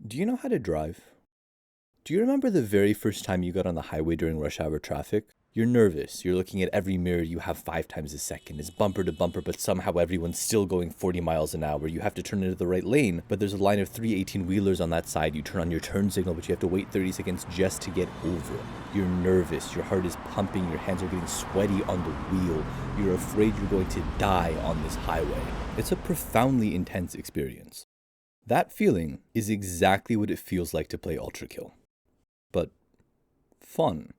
Do you know how to drive? Do you remember the very first time you got on the highway during rush hour traffic? You're nervous, you're looking at every mirror you have 5 times a second. It's bumper to bumper, but somehow everyone's still going 40 miles an hour. You have to turn into the right lane, but there's a line of 3 18-wheelers on that side. You turn on your turn signal, but you have to wait 30 seconds just to get over. You're nervous, your heart is pumping, your hands are getting sweaty on the wheel. You're afraid you're going to die on this highway. It's a profoundly intense experience. That feeling is exactly what it feels like to play UltraKill. But fun.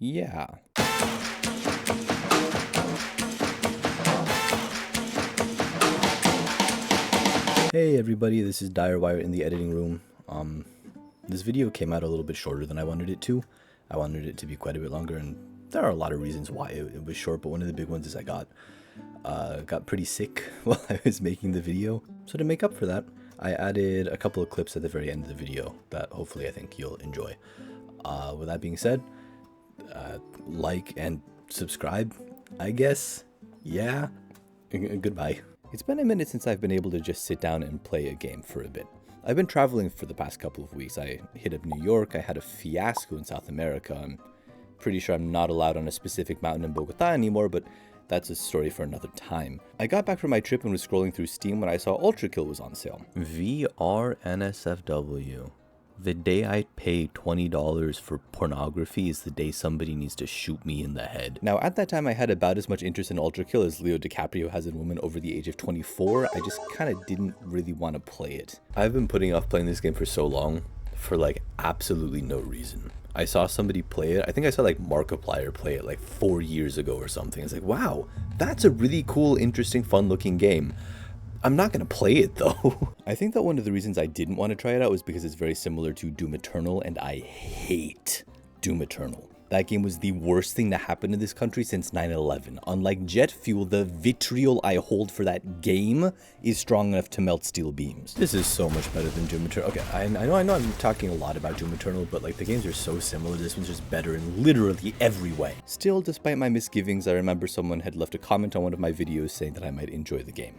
Yeah. Hey everybody, this is DyerWire in the editing room. This video came out a little bit shorter than I wanted it to. I wanted it to be quite a bit longer, and there are a lot of reasons why it was short, but one of the big ones is I got pretty sick while I was making the video. So to make up for that, I added a couple of clips at the very end of the video that hopefully I think you'll enjoy. With that being said, like and subscribe, I guess. Yeah. Goodbye. It's been a minute since I've been able to just sit down and play a game for a bit. I've been traveling for the past couple of weeks. I hit up New York, I had a fiasco in South America. I'm pretty sure I'm not allowed on a specific mountain in Bogota anymore, but that's a story for another time. I got back from my trip and was scrolling through Steam when I saw UltraKill was on sale. VR NSFW. The day I pay $20 for pornography is the day somebody needs to shoot me in the head. Now, at that time, I had about as much interest in UltraKill as Leo DiCaprio has in women over the age of 24. I just kind of didn't really want to play it. I've been putting off playing this game for so long, for like absolutely no reason. I saw somebody play it. I think I saw like Markiplier play it like 4 years ago or something. It's like, wow, that's a really cool, interesting, fun-looking game. I'm not going to play it though. I think that one of the reasons I didn't want to try it out was because it's very similar to Doom Eternal, and I hate Doom Eternal. That game was the worst thing that happened in this country since 9/11. Unlike jet fuel, the vitriol I hold for that game is strong enough to melt steel beams. This is so much better than Doom Eternal. Okay, I know I'm talking a lot about Doom Eternal, but like the games are so similar. This one's just better in literally every way. Still, despite my misgivings, I remember someone had left a comment on one of my videos saying that I might enjoy the game.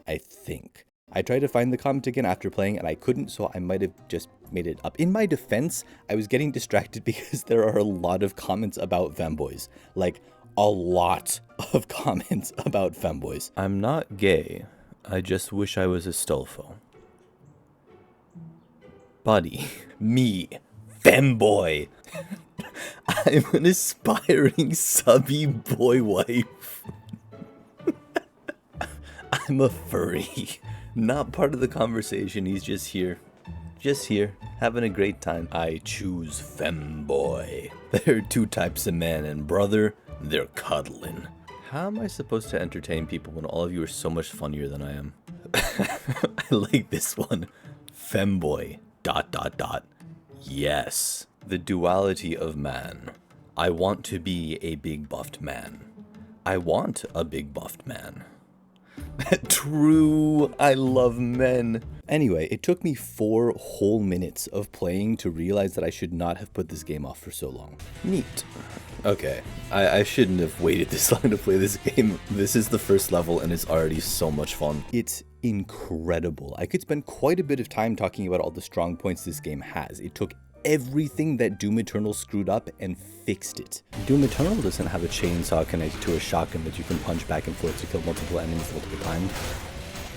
I think. I tried to find the comment again after playing and I couldn't, so I might have just made it up. In my defense, I was getting distracted because there are a lot of comments about femboys. Like, a lot of comments about femboys. I'm not gay. I just wish I was a Stolfo. Buddy. Me. Femboy. I'm an aspiring subby boy wife. I'm a furry. Not part of the conversation, he's just here. Just here, having a great time. I choose femboy. There are 2 types of men, and brother, they're cuddling. How am I supposed to entertain people when all of you are so much funnier than I am? I like this one. Femboy, ... Yes. The duality of man. I want to be a big buffed man. I want a big buffed man. True, I love men. Anyway, it took me 4 whole minutes of playing to realize that I should not have put this game off for so long. Neat. Okay, I shouldn't have waited this long to play this game. This is the first level and it's already so much fun. It's incredible. I could spend quite a bit of time talking about all the strong points this game has. It took everything that Doom Eternal screwed up and fixed it. Doom Eternal doesn't have a chainsaw connected to a shotgun that you can punch back and forth to kill multiple enemies multiple times.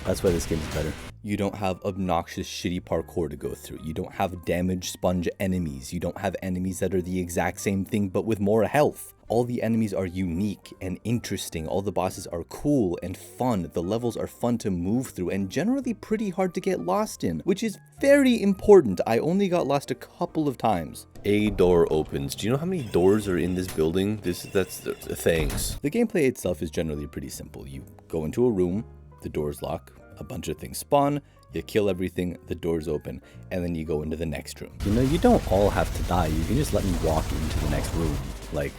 That's why this game is better. You don't have obnoxious shitty parkour to go through. You don't have damage sponge enemies. You don't have enemies that are the exact same thing but with more health. All the enemies are unique and interesting. All the bosses are cool and fun. The levels are fun to move through and generally pretty hard to get lost in, which is very important. I only got lost a couple of times. A door opens. Do you know how many doors are in this building? That's things. The gameplay itself is generally pretty simple. You go into a room, the doors lock, a bunch of things spawn, you kill everything, the doors open, and then you go into the next room. You know, you don't all have to die. You can just let me walk into the next room. Like,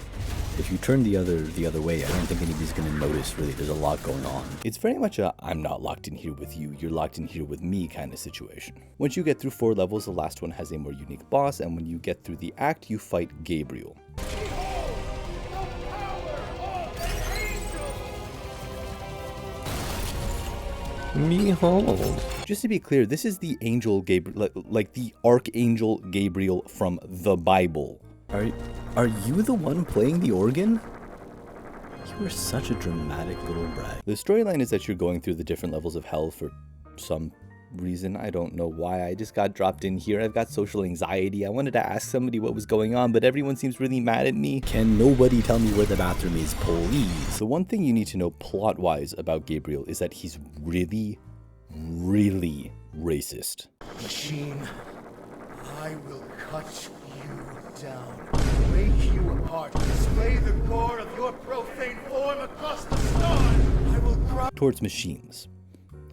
if you turn the other way, I don't think anybody's gonna notice, really. There's a lot going on. It's very much a, I'm not locked in here with you, you're locked in here with me kind of situation. Once you get through 4 levels, the last one has a more unique boss, and when you get through the act, you fight Gabriel. Behold. Just to be clear, this is the angel Gabriel, like the Archangel Gabriel from the Bible. Are you the one playing the organ? You are such a dramatic little brat. The storyline is that you're going through the different levels of hell for some reason. I don't know why. I just got dropped in here. I've got social anxiety. I wanted to ask somebody what was going on, but everyone seems really mad at me. Can nobody tell me where the bathroom is, please? The one thing you need to know plot-wise about Gabriel is that he's really, really racist. Machine, I will cut you down, break you apart, display the gore of your profane form across the stars. I will grind towards machines.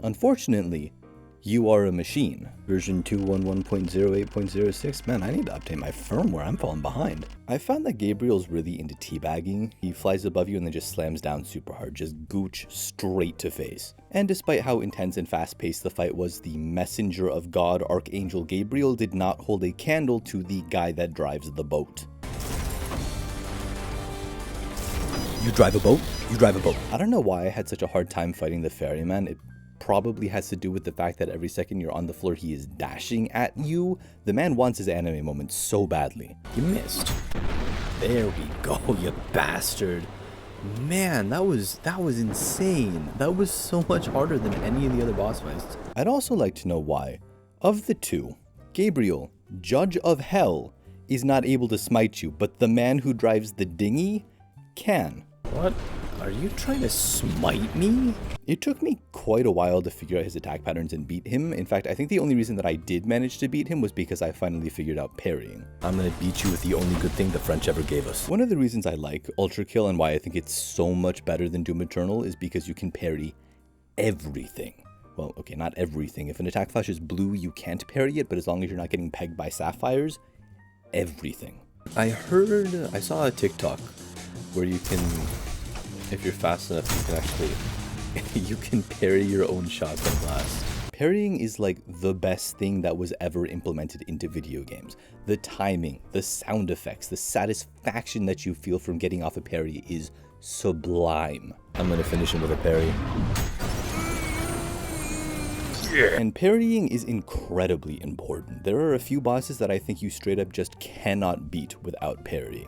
Unfortunately, you are a machine. Version 211.08.06. Man, I need to update my firmware. I'm falling behind. I found that Gabriel's really into teabagging. He flies above you and then just slams down super hard. Just gooch straight to face. And despite how intense and fast-paced the fight was, the messenger of God, Archangel Gabriel, did not hold a candle to the guy that drives the boat. You drive a boat? You drive a boat. I don't know why I had such a hard time fighting the ferryman. It probably has to do with the fact that every second you're on the floor, he is dashing at you. The man wants his anime moment so badly. You missed. There we go, you bastard. Man, that was insane. That was so much harder than any of the other boss fights. I'd also like to know why, of the two, Gabriel, Judge of Hell, is not able to smite you, but the man who drives the dinghy can. What? Are you trying to smite me? It took me quite a while to figure out his attack patterns and beat him. In fact, I think the only reason that I did manage to beat him was because I finally figured out parrying. I'm gonna beat you with the only good thing the French ever gave us. One of the reasons I like UltraKill and why I think it's so much better than Doom Eternal is because you can parry everything. Well, okay, not everything. If an attack flash is blue, you can't parry it, but as long as you're not getting pegged by sapphires, everything. I saw a TikTok where you can, if you're fast enough, you can actually, you can parry your own shotgun blast. Parrying is like the best thing that was ever implemented into video games. The timing, the sound effects, the satisfaction that you feel from getting off a parry is sublime. I'm gonna finish him with a parry. Yeah. And parrying is incredibly important. There are a few bosses that I think you straight up just cannot beat without parrying.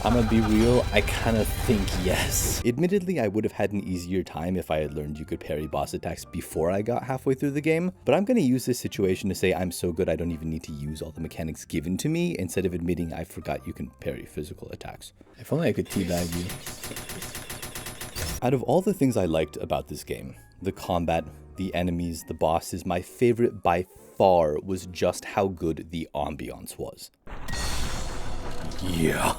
I'm gonna be real, I kind of think yes. Admittedly, I would have had an easier time if I had learned you could parry boss attacks before I got halfway through the game, but I'm gonna use this situation to say I'm so good I don't even need to use all the mechanics given to me, instead of admitting I forgot you can parry physical attacks. If only I could teabag you. Out of all the things I liked about this game, the combat, the enemies, the bosses, my favorite by far was just how good the ambiance was. Yo.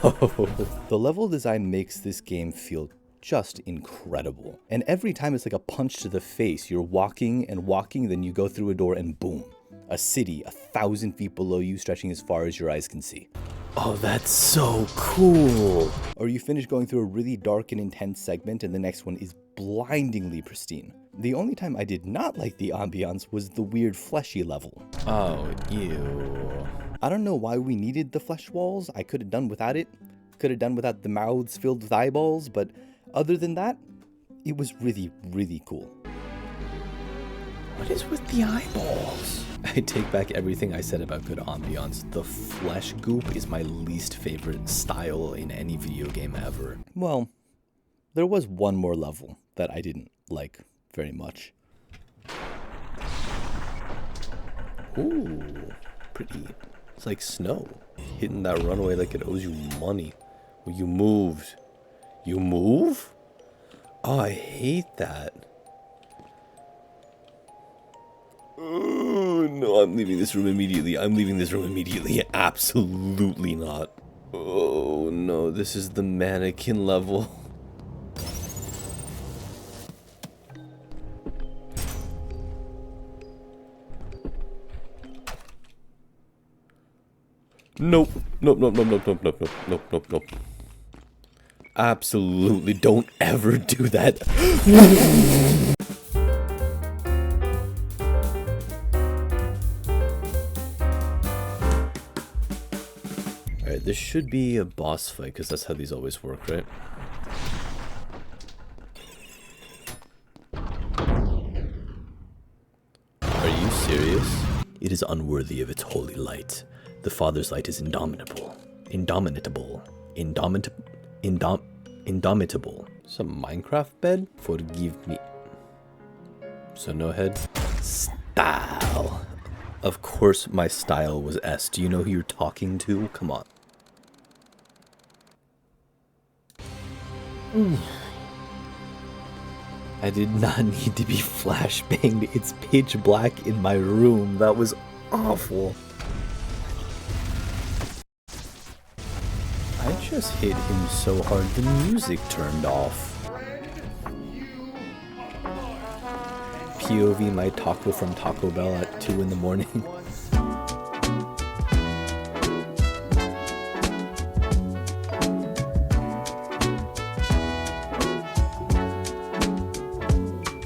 The level design makes this game feel just incredible. And every time it's like a punch to the face. You're walking and walking, then you go through a door and boom. A city 1,000 feet below you, stretching as far as your eyes can see. Oh, that's so cool. Or you finish going through a really dark and intense segment and the next one is blindingly pristine. The only time I did not like the ambiance was the weird fleshy level. Oh, ew. I don't know why we needed the flesh walls. I could have done without it. Could have done without the mouths filled with eyeballs, but other than that, it was really, really cool. What is with the eyeballs? I take back everything I said about good ambiance. The flesh goop is my least favorite style in any video game ever. Well, there was one more level that I didn't like very much. Ooh, pretty. It's like snow. Hitting that runway like it owes you money. Well, you moved. You move? Oh, I hate that. Oh, no, I'm leaving this room immediately. I'm leaving this room immediately. Absolutely not. Oh, no, this is the mannequin level. Nope. Nope, nope, nope, nope, nope, nope, nope, nope, nope, nope. Absolutely don't ever do that. Alright, this should be a boss fight, because that's how these always work, right? serious? It is unworthy of its holy light. The Father's light is indomitable. Indomitable. Indomitable. Some Minecraft bed? Forgive me. So no head? Style. Of course my style was S. Do you know who you're talking to? Come on. I did not need to be flashbanged. It's pitch black in my room. That was awful. I just hit him so hard the music turned off. POV my taco from Taco Bell at 2 in the morning.